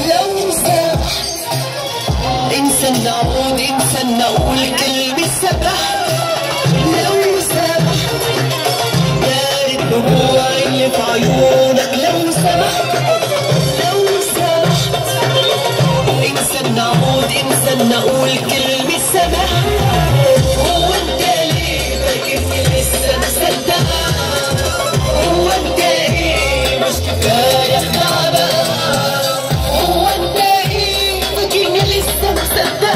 لو سمحت انسى النعود، انسى النقول كلمة سمحت. لو سمحت دار الدموع اللي في عيونك. لو سمحت لو سمحت انسى النعود، انسى النقول كلمة سمحت. هو انت ليه فاكرني لسه مصدقة؟ هو انت ايه مش كفاية خدعة بقى؟ هو انت ايه فاكرني لسه مصدقة؟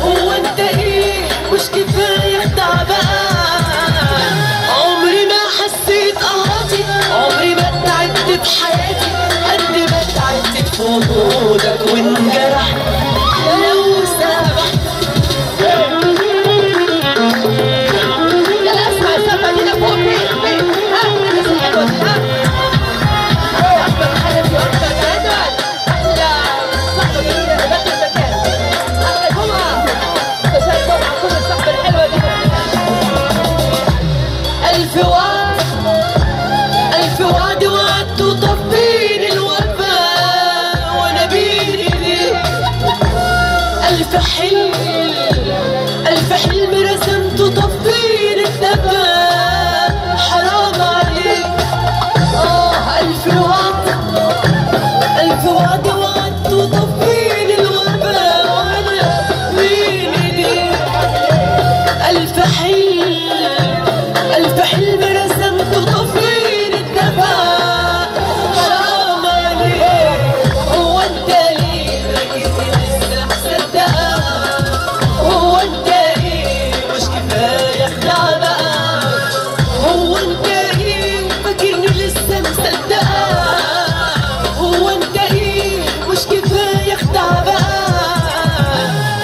هو انت ايه مش كفاية خدعة بقى؟ عمري ما حسيت قهرتي، عمري ما تعبت بحياتي قد ما تعبت في وجودك وانجرحت. لو سمحت يلا اسمع السقفة دي لفوق. فين ها الناس الحلوة دي ها أكبر حنفي وأكبر أجمل أحلى صحبة جميلة في بدر المكان. أحلى جمعة استشهاد جمعة كل الصحبة الحلوة دي. ألف وعد ألف وعد وعدت وطفيني الوفاء وأنا بين إيديك. ألف حلم ألف حلم رسمت وطفيني الدفا. حرام عليك ألف وعد ألف وعد وعدت وطفيني الوفاء وأنا بين إيديك. ألف حلم ألف حلم رسمت وطفيني الدفا. حرام عليك هو أنت ليه فاكرني لسه مصدقة؟ هو أنت إيه مش كفاية خدعة بقى؟ هو أنت إيه فاكرني لسه مصدقة؟ هو أنت إيه مش كفاية خدعة بقى؟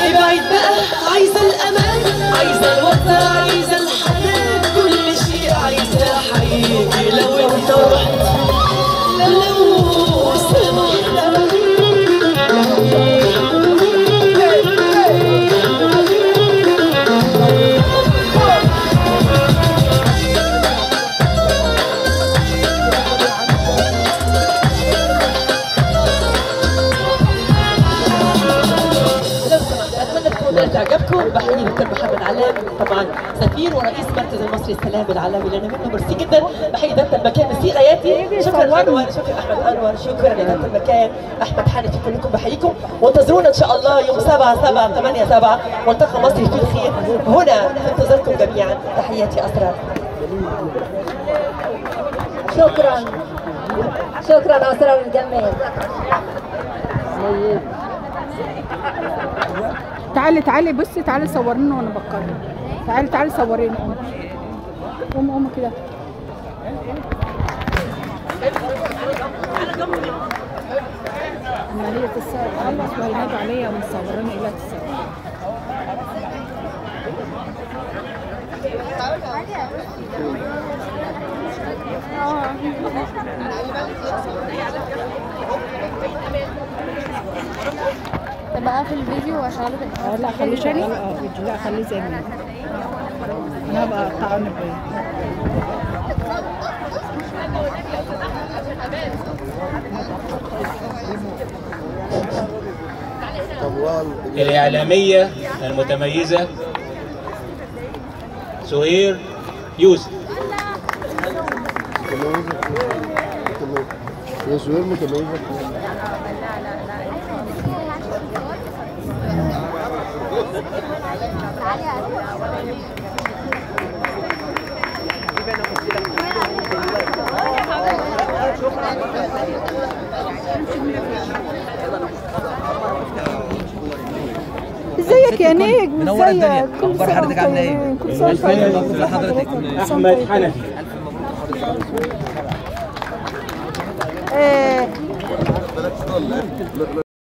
ابعد بقى، عايزة الأمان، عايزة الوفا، عايزة الحنان، كل شيء عايزة حقيقي. لو أنت رحت لو سمحت تعجبكم. بحيي دكتور محمد علام طبعا سفير ورئيس مركز المصري السلام العالمي لنا منه ميرسي جدا. بحيي دكتور المكان ميرسي غاياتي. شكرا انور، شكرا احمد انور، شكرا يا دكتور المكان احمد حنفي. كلكم بحييكم وانتظرونا ان شاء الله يوم 7/7 8/7 ملتقى مصري في الخير هنا في انتظاركم جميعا. تحياتي اسرار. شكرا شكرا اسرار الجمال. تعالي بصي، تعالي صورينا وانا بتكلم. تعالي صورينا. قوم كده. عملية السائل خلص وهينادوا عليا ومصوراني إلى السائل. بقى في الفيديو واشغله في لا خليه شغال. فيديو لا خليه زي ما انا هبقى اقطعه الإعلامية المتميزة سهير يوسف. يا سهير متميزة. ازيك يا نجم؟ منور الدنيا. اخبار حضرتك عامله ايه؟ كل سنه وانت حضرتك. احمد حنفي.